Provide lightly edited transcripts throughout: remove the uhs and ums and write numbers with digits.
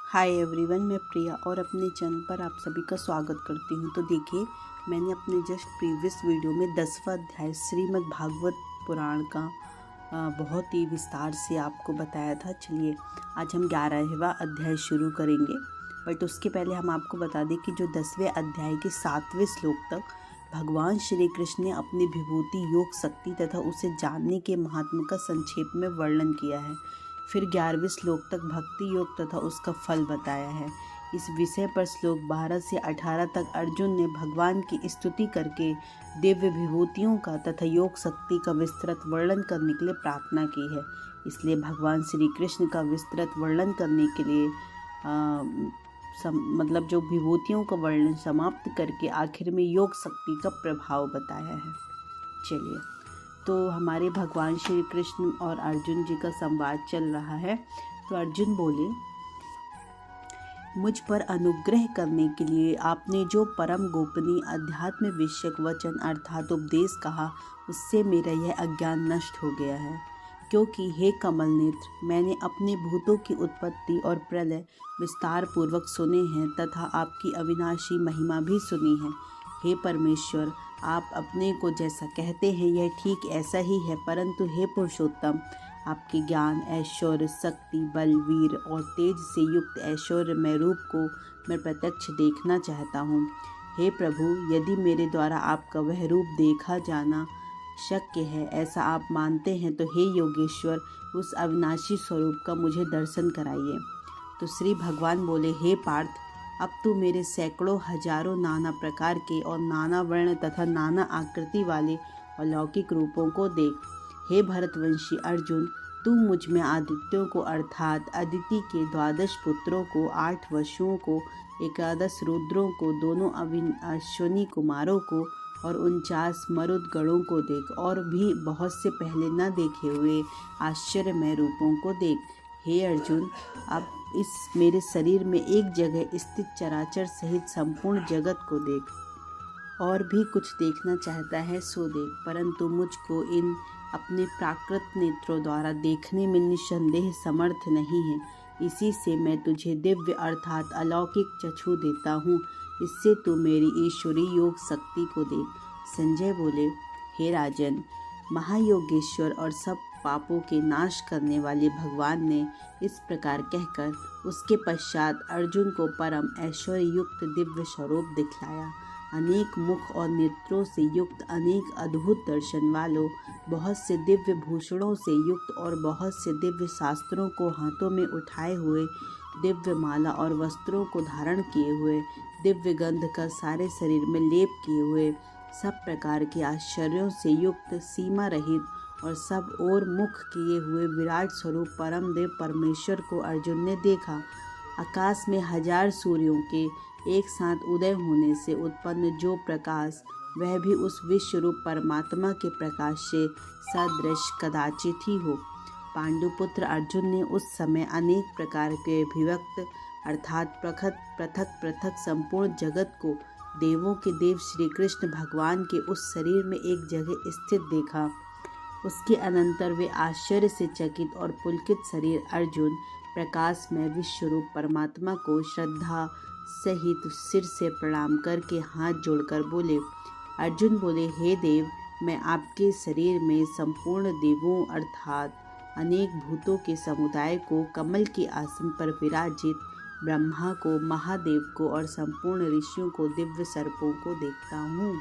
Hi everyone, मैं प्रिया और अपने चैनल पर आप सभी का स्वागत करती हूँ। तो देखिए, मैंने अपने जस्ट प्रीवियस वीडियो में 10वां अध्याय श्रीमद् भागवत पुराण का बहुत ही विस्तार से आपको बताया था। चलिए आज हम 11वां अध्याय शुरू करेंगे, बट उसके पहले हम आपको बता दें कि जो 10वें अध्याय के 7वें श्लोक तक भगवान श्री कृष्ण ने अपनी विभूति योग शक्ति तथा उसे जानने के महात्मा का संक्षेप में वर्णन किया है। फिर 11वें श्लोक तक भक्ति योग तथा उसका फल बताया है। इस विषय पर श्लोक 12 से 18 तक अर्जुन ने भगवान की स्तुति करके दिव्य विभूतियों का तथा योग शक्ति का विस्तृत वर्णन करने के लिए प्रार्थना की है। इसलिए भगवान श्री कृष्ण का विस्तृत वर्णन करने के लिए जो विभूतियों का वर्णन समाप्त करके आखिर में योग शक्ति का प्रभाव बताया है। चलिए, तो हमारे भगवान श्री कृष्ण और अर्जुन जी का संवाद चल रहा है। तो अर्जुन बोले, मुझ पर अनुग्रह करने के लिए आपने जो परम गोपनीय अध्यात्म विषयक वचन अर्थात उपदेश कहा, उससे मेरा यह अज्ञान नष्ट हो गया है। क्योंकि हे कमल नेत्र, मैंने अपने भूतों की उत्पत्ति और प्रलय विस्तार पूर्वक सुने हैं तथा आपकी अविनाशी महिमा भी सुनी है। हे परमेश्वर, आप अपने को जैसा कहते हैं यह ठीक ऐसा ही है, परंतु हे पुरुषोत्तम, आपके ज्ञान, ऐश्वर्य, शक्ति, बल, वीर और तेज से युक्त ऐश्वर्यमय रूप को मैं प्रत्यक्ष देखना चाहता हूँ। हे प्रभु, यदि मेरे द्वारा आपका वह रूप देखा जाना शक्य है, ऐसा आप मानते हैं, तो हे योगेश्वर, उस अविनाशी स्वरूप का मुझे दर्शन कराइए। तो श्री भगवान बोले, हे पार्थ, अब तू मेरे सैकड़ों हजारों नाना प्रकार के और नाना वर्ण तथा नाना आकृति वाले अलौकिक रूपों को देख। हे भरतवंशी अर्जुन, तू मुझ में आदित्यों को अर्थात अदिति के 12 पुत्रों को, 8 वसुओं को, 11 रुद्रों को, दोनों अश्विनी कुमारों को और 49 मरुद गणों को देख, और भी बहुत से पहले न देखे हुए आश्चर्यमय रूपों को देख। हे अर्जुन, अब इस मेरे शरीर में एक जगह स्थित चराचर सहित संपूर्ण जगत को देख। और भी कुछ देखना चाहता है सो देख, परंतु मुझको इन अपने प्राकृत नेत्रों द्वारा देखने में निसंदेह समर्थ नहीं है। इसी से मैं तुझे दिव्य अर्थात अलौकिक चक्षु देता हूँ, इससे तू मेरी ईश्वरी योग शक्ति को देख। संजय बोले, हे राजन, महायोगेश्वर और सब पापों के नाश करने वाले भगवान ने इस प्रकार कहकर उसके पश्चात अर्जुन को परम ऐश्वर्य युक्त दिव्य स्वरूप दिखलाया। अनेक मुख और नेत्रों से युक्त, अनेक अद्भुत दर्शन वालों, बहुत से दिव्य भूषणों से युक्त और बहुत से दिव्य शास्त्रों को हाथों में उठाए हुए, दिव्य माला और वस्त्रों को धारण किए हुए, दिव्य गंध का सारे शरीर में लेप किए हुए, सब प्रकार के आश्चर्यों से युक्त, सीमा रहित और सब ओर मुख किए हुए विराट स्वरूप परम देव परमेश्वर को अर्जुन ने देखा। आकाश में 1000 सूर्यों के एक साथ उदय होने से उत्पन्न जो प्रकाश, वह भी उस विश्वरूप परमात्मा के प्रकाश से सदृश कदाचित ही हो। पांडुपुत्र अर्जुन ने उस समय अनेक प्रकार के विभक्त अर्थात पृथक पृथक संपूर्ण जगत को देवों के देव श्री कृष्ण भगवान के उस शरीर में एक जगह स्थित देखा। उसके अनंतर वे आश्चर्य से चकित और पुलकित शरीर अर्जुन प्रकाश में विश्वरूप परमात्मा को श्रद्धा सहित सिर से प्रणाम करके हाथ जोड़कर बोले। अर्जुन बोले, हे देव, मैं आपके शरीर में संपूर्ण देवों अर्थात अनेक भूतों के समुदाय को, कमल के आसन पर विराजित ब्रह्मा को, महादेव को और संपूर्ण ऋषियों को, दिव्य सर्पों को देखता हूँ।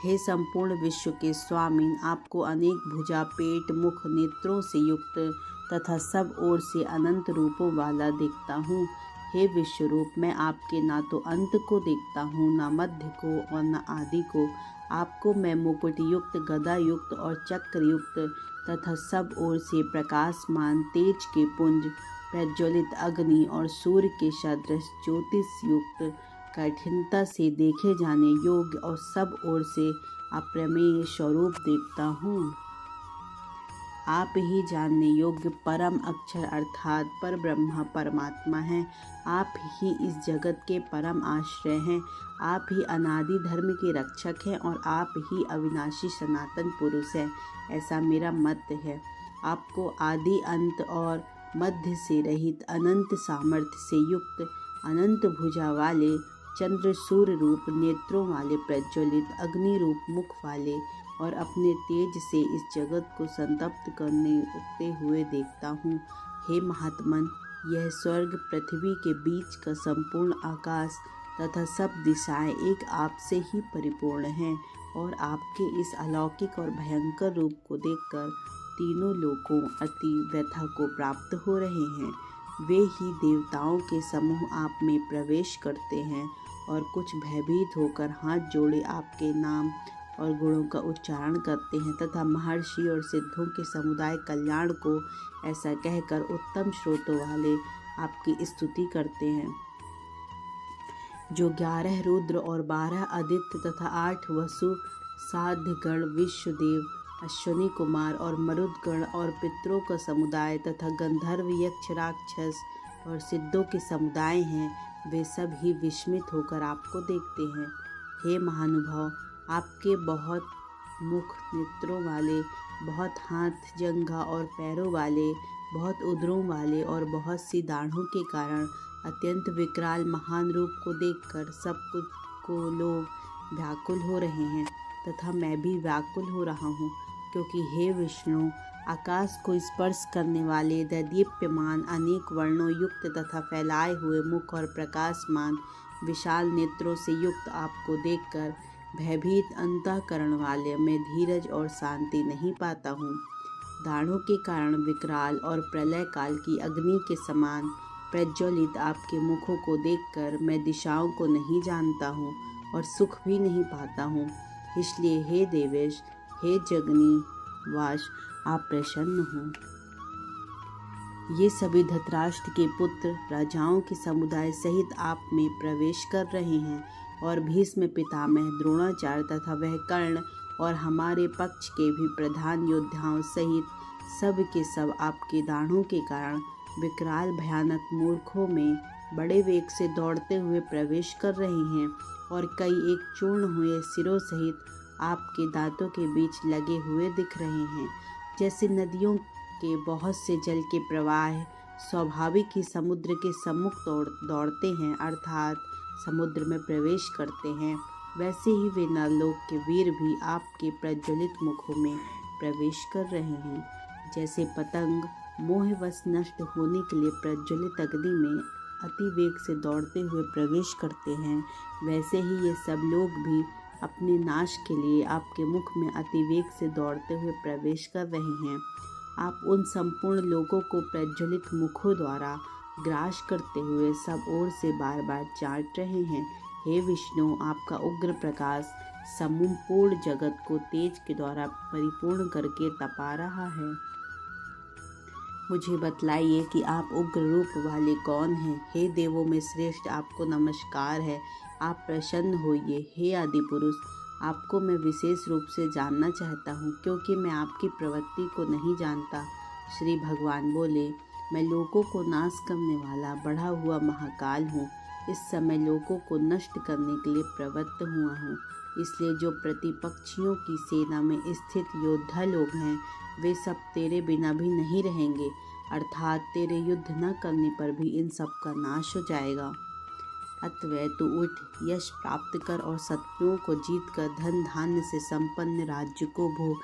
हे संपूर्ण विश्व के स्वामी, आपको अनेक भुजा, पेट, मुख, नेत्रों से युक्त तथा सब ओर से अनंत रूपों वाला देखता हूँ। हे विश्वरूप, मैं आपके ना तो अंत को देखता हूँ, ना मध्य को और न आदि को। आपको मैं मुकुट युक्त, गदा युक्त और चक्र युक्त तथा सब ओर से प्रकाशमान तेज के पुंज, प्रज्वलित अग्नि और सूर्य के सदृश ज्योतिष युक्त, कठिनता से देखे जाने योग्य और सब ओर से अप्रमेय स्वरूप देखता हूँ। आप ही जानने योग्य परम अक्षर अर्थात पर ब्रह्मा परमात्मा हैं। आप ही इस जगत के परम आश्रय हैं। आप ही अनादि धर्म के रक्षक हैं और आप ही अविनाशी सनातन पुरुष हैं, ऐसा मेरा मत है। आपको आदि अंत और मध्य से रहित, अनंत सामर्थ्य से युक्त, अनंत भुजा वाले, चंद्र सूर्य रूप नेत्रों वाले, प्रज्वलित अग्नि रूप मुख वाले और अपने तेज से इस जगत को संतप्त करते हुए देखता हूँ। हे महात्मन, यह स्वर्ग पृथ्वी के बीच का संपूर्ण आकाश तथा सब दिशाएं एक आप से ही परिपूर्ण हैं और आपके इस अलौकिक और भयंकर रूप को देखकर तीनों लोकों अति व्यथा को प्राप्त हो रहे हैं। वे ही देवताओं के समूह आप में प्रवेश करते हैं और कुछ भयभीत होकर हाथ जोड़े आपके नाम और गुणों का उच्चारण करते हैं तथा महर्षि और सिद्धों के समुदाय कल्याण को ऐसा कहकर उत्तम स्रोतों वाले आपकी स्तुति करते हैं। जो 11 रुद्र और 12 आदित्य तथा 8 वसु साध्यगण, विश्वदेव, अश्विनी कुमार और मरुदगण और पितरों का समुदाय तथा गंधर्व, यक्ष, राक्षस और सिद्धों के समुदाय हैं, वे सब ही विस्मित होकर आपको देखते हैं। हे महानुभाव, आपके बहुत मुख नेत्रों वाले, बहुत हाथ, जंघा और पैरों वाले, बहुत उदरों वाले और बहुत सी दाढ़ों के कारण अत्यंत विकराल महान रूप को देखकर सब कुछ को लोग व्याकुल हो रहे हैं तथा मैं भी व्याकुल हो रहा हूँ, क्योंकि हे विष्णु, आकाश को स्पर्श करने वाले दैदीप्यमान अनेक वर्णों युक्त तथा फैलाए हुए मुख और प्रकाशमान विशाल नेत्रों से युक्त आपको देखकर भयभीत अंतःकरण वाले मैं धीरज और शांति नहीं पाता हूँ। दाढ़ों के कारण विकराल और प्रलय काल की अग्नि के समान प्रज्वलित आपके मुखों को देखकर मैं दिशाओं को नहीं जानता हूँ और सुख भी नहीं पाता हूँ। इसलिए हे देवेश, हे जगनी वास, आप प्रसन्न हो। ये सभी धृतराष्ट्र के पुत्र राजाओं के समुदाय सहित आप में प्रवेश कर रहे हैं और भीष्म पितामह, द्रोणाचार्य तथा वह कर्ण और हमारे पक्ष के भी प्रधान योद्धाओं सहित सब के सब आपके दाढ़ों के कारण विकराल भयानक मूर्खों में बड़े वेग से दौड़ते हुए प्रवेश कर रहे हैं और कई एक चूर्ण हुए सिरों सहित आपके दांतों के बीच लगे हुए दिख रहे हैं। जैसे नदियों के बहुत से जल के प्रवाह स्वाभाविक ही समुद्र के सम्मुख दौड़ते हैं, अर्थात समुद्र में प्रवेश करते हैं, वैसे ही वे नरलोक के वीर भी आपके प्रज्वलित मुखों में प्रवेश कर रहे हैं। जैसे पतंग मोहवश नष्ट होने के लिए प्रज्वलित अग्नि में अति वेग से दौड़ते हुए प्रवेश करते हैं, वैसे ही ये सब लोग भी अपने नाश के लिए आपके मुख में अति वेग से दौड़ते हुए प्रवेश कर रहे हैं। आप उन संपूर्ण लोगों को प्रज्वलित मुखों द्वारा ग्रास करते हुए सब ओर से बार बार चाट रहे हैं। हे विष्णु, आपका उग्र प्रकाश संपूर्ण जगत को तेज के द्वारा परिपूर्ण करके तपा रहा है। मुझे बतलाइए कि आप उग्र रूप वाले कौन हैं। हे देवों में श्रेष्ठ, आपको नमस्कार है, आप प्रसन्न होइए। हे आदि पुरुष, आपको मैं विशेष रूप से जानना चाहता हूँ, क्योंकि मैं आपकी प्रवृत्ति को नहीं जानता। श्री भगवान बोले, मैं लोगों को नाश करने वाला बढ़ा हुआ महाकाल हूँ। इस समय लोगों को नष्ट करने के लिए प्रवृत्त हुआ हूँ। इसलिए जो प्रतिपक्षियों की सेना में स्थित योद्धा लोग हैं, वे सब तेरे बिना भी नहीं रहेंगे, अर्थात तेरे युद्ध न करने पर भी इन सब का नाश हो जाएगा। अतः तू उठ, यश प्राप्त कर और शत्रुओं को जीत कर धन धान्य से संपन्न राज्य को भोग।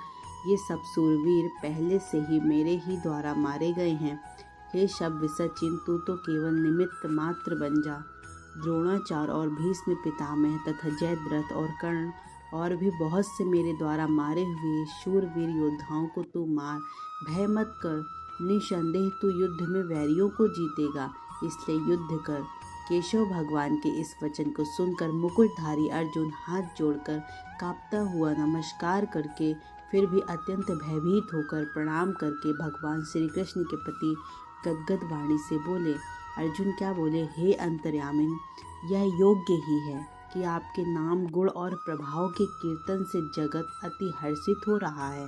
ये सब सूरवीर पहले से ही मेरे ही द्वारा मारे गए हैं। हे शब विसर्जिन, तू तो केवल निमित्त मात्र बन जा। द्रोणाचार्य और भीष्म पितामह तथा जयद्रथ और कर्ण और भी बहुत से मेरे द्वारा मारे हुए शूरवीर योद्धाओं को तू मार। भय मत कर, निसंदेह तू युद्ध में वैरियों को जीतेगा, इसलिए युद्ध कर। केशव भगवान के इस वचन को सुनकर मुकुटधारी अर्जुन हाथ जोड़कर कांपता हुआ नमस्कार करके फिर भी अत्यंत भयभीत होकर प्रणाम करके भगवान श्री कृष्ण के प्रति गदगद वाणी से बोले। अर्जुन क्या बोले? हे अंतर्यामिन, यह योग्य ही है कि आपके नाम, गुण और प्रभाव के कीर्तन से जगत अति हर्षित हो रहा है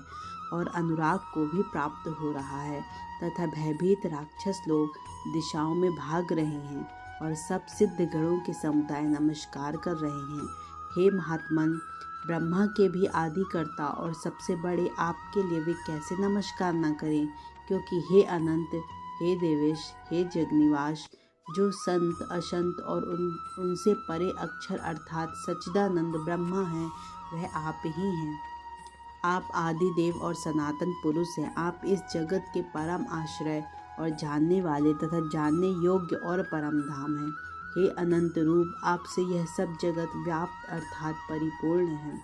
और अनुराग को भी प्राप्त हो रहा है तथा भयभीत राक्षस लोग दिशाओं में भाग रहे हैं और सब सिद्ध गणों के समुदाय नमस्कार कर रहे हैं। हे महात्मन, ब्रह्मा के भी आदिकर्ता और सबसे बड़े आपके लिए वे कैसे नमस्कार न करें, क्योंकि हे अनंत, हे देवेश, हे जगनिवास, जो संत असंत और उनसे परे अक्षर अर्थात सच्चिदानंद ब्रह्मा हैं, वह आप ही हैं। आप आदि देव और सनातन पुरुष हैं। आप इस जगत के परम आश्रय और जानने वाले तथा जानने योग्य और परम धाम हैं। हे अनंत रूप, आपसे यह सब जगत व्याप्त अर्थात परिपूर्ण है।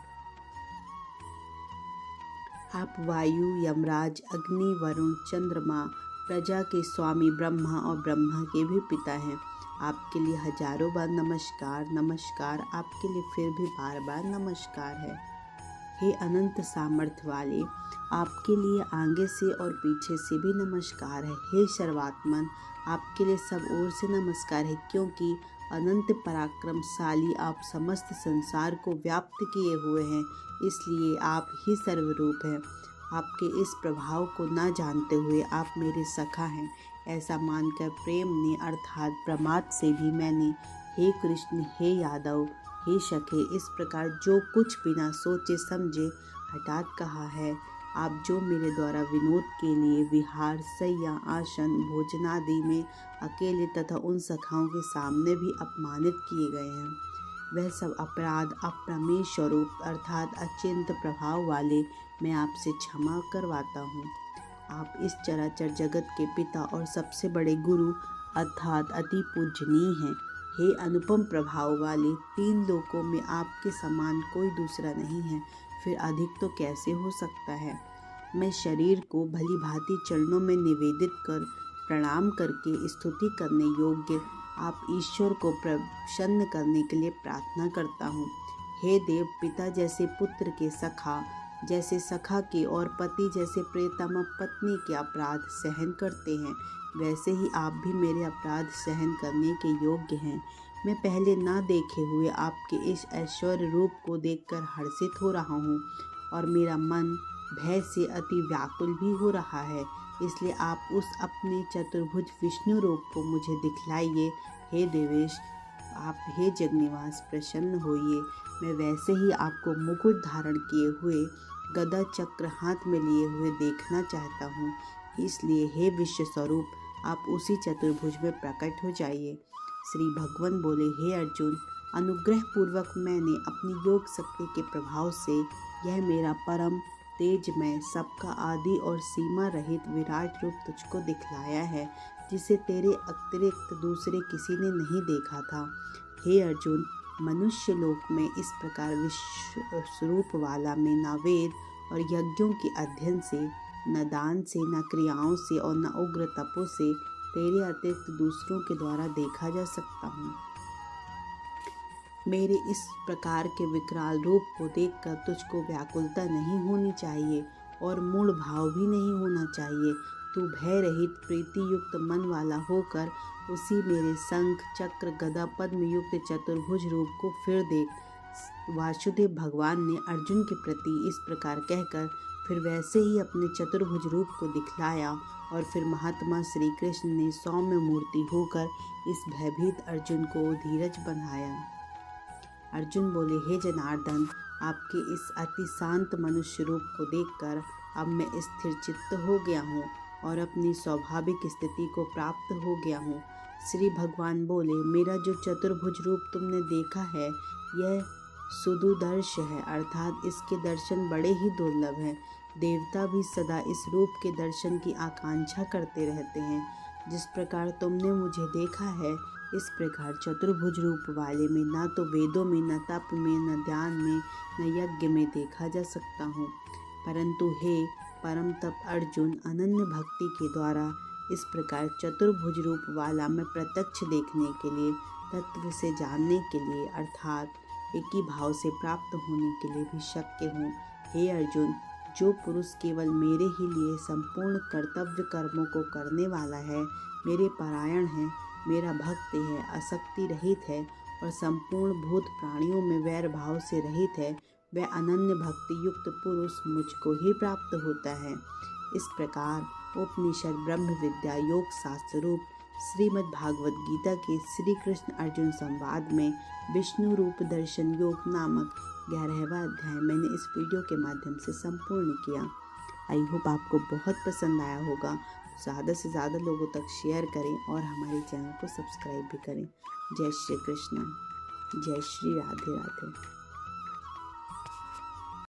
आप वायु, यमराज, अग्नि, वरुण, चंद्रमा, प्रजा के स्वामी ब्रह्मा और ब्रह्मा के भी पिता हैं। आपके लिए हजारों बार नमस्कार नमस्कार, आपके लिए फिर भी बार बार नमस्कार है। हे अनंत सामर्थ्य वाले, आपके लिए आगे से और पीछे से भी नमस्कार है। हे सर्वात्मन, आपके लिए सब ओर से नमस्कार है, क्योंकि अनंत पराक्रमशाली आप समस्त संसार को व्याप्त किए हुए हैं, इसलिए आप ही सर्वरूप हैं। आपके इस प्रभाव को न जानते हुए आप मेरे सखा हैं, ऐसा मानकर प्रेम ने अर्थात प्रमाद से भी मैंने हे कृष्ण, हे यादव, हे सखे, इस प्रकार जो कुछ बिना सोचे समझे हठात कहा है। आप जो मेरे द्वारा विनोद के लिए विहार, सैया, आसन, भोजनादि में अकेले तथा उन सखाओं के सामने भी अपमानित किए गए हैं, वह सब अपराध अप्रमेय स्वरूप अर्थात अचिंत प्रभाव वाले मैं आपसे क्षमा करवाता हूँ। आप इस चराचर जगत के पिता और सबसे बड़े गुरु अर्थात अति पूजनीय हैं। हे अनुपम प्रभाव वाले, तीन लोकों में आपके समान कोई दूसरा नहीं है, फिर अधिक तो कैसे हो सकता है। मैं शरीर को भली भांति चरणों में निवेदित कर प्रणाम करके स्तुति करने योग्य आप ईश्वर को प्रसन्न करने के लिए प्रार्थना करता हूँ। हे देव, पिता जैसे पुत्र के सखा, जैसे सखा के और पति जैसे प्रियतमा पत्नी के अपराध सहन करते हैं, वैसे ही आप भी मेरे अपराध सहन करने के योग्य हैं। मैं पहले ना देखे हुए आपके इस ऐश्वर्य रूप को देखकर हर्षित हो रहा हूँ और मेरा मन भय से अति व्याकुल भी हो रहा है, इसलिए आप उस अपने चतुर्भुज विष्णु रूप को मुझे दिखलाइए। हे देवेश, आप हे जगनिवास प्रसन्न होइए। मैं वैसे ही आपको मुकुट धारण किए हुए गदा चक्र हाथ में लिए हुए देखना चाहता हूँ, इसलिए हे विश्व स्वरूप, आप उसी चतुर्भुज में प्रकट हो जाइए। श्री भगवान बोले, हे अर्जुन, अनुग्रह पूर्वक मैंने अपनी योग शक्ति के प्रभाव से यह मेरा परम तेजमय सबका आदि और सीमा रहित विराट रूप तुझको दिखलाया है, जिसे तेरे अतिरिक्त दूसरे किसी ने नहीं देखा था। हे अर्जुन, मनुष्य लोक में इस प्रकार विश्व स्वरूप वाला में न वेद और यज्ञों के अध्ययन से, न दान से, न क्रियाओं से और न उग्र तपों से तेरे अतिरिक्त दूसरों के द्वारा देखा जा सकता हूँ। मेरे इस प्रकार के विकराल रूप को देखकर तुझको व्याकुलता नहीं होनी चाहिए और मूढ़ भाव भी नहीं होना चाहिए। तू भय रहित प्रीति युक्त मन वाला होकर उसी मेरे शंख, चक्र, गदा, पद्म युक्त चतुर्भुज रूप को फिर देख। वासुदेव भगवान ने अर्जुन के प्रति इस प्रकार कहकर फिर वैसे ही अपने चतुर्भुज रूप को दिखलाया और फिर महात्मा श्री कृष्ण ने सौम्य मूर्ति होकर इस भयभीत अर्जुन को धीरज बंधाया। अर्जुन बोले, हे जनार्दन, आपके इस अति शांत मनुष्य रूप को देखकर अब मैं स्थिर चित्त हो गया हूँ और अपनी स्वाभाविक स्थिति को प्राप्त हो गया हूँ। श्री भगवान बोले, मेरा जो चतुर्भुज रूप तुमने देखा है यह सुदुदर्श है, अर्थात इसके दर्शन बड़े ही दुर्लभ हैं। देवता भी सदा इस रूप के दर्शन की आकांक्षा करते रहते हैं। जिस प्रकार तुमने मुझे देखा है, इस प्रकार चतुर्भुज रूप वाले में न तो वेदों में, न तप में, न ध्यान में, न यज्ञ में देखा जा सकता हूँ। परंतु हे परम तप अर्जुन, अनन्य भक्ति के द्वारा इस प्रकार चतुर्भुज रूप वाला मैं प्रत्यक्ष देखने के लिए, तत्व से जानने के लिए अर्थात एक ही भाव से प्राप्त होने के लिए भी शक्य हूँ। हे अर्जुन, जो पुरुष केवल मेरे ही लिए संपूर्ण कर्तव्य कर्मों को करने वाला है, मेरे परायण है, मेरा भक्त है, आसक्ति रहित है और संपूर्ण भूत प्राणियों में वैर भाव से रहित है, वह अनन्य भक्ति युक्त पुरुष मुझको ही प्राप्त होता है। इस प्रकार उपनिषद ब्रह्म विद्या योग शास्त्र रूप श्रीमद् भागवत गीता के श्री कृष्ण अर्जुन संवाद में विष्णु रूप दर्शन योग नामक 11वां अध्याय मैंने इस वीडियो के माध्यम से संपूर्ण किया। आई होप आपको बहुत पसंद आया होगा ज़्यादा से ज़्यादा लोगों तक शेयर करें और हमारे चैनल को सब्सक्राइब भी करें। जय श्री कृष्ण, जय श्री राधे राधे।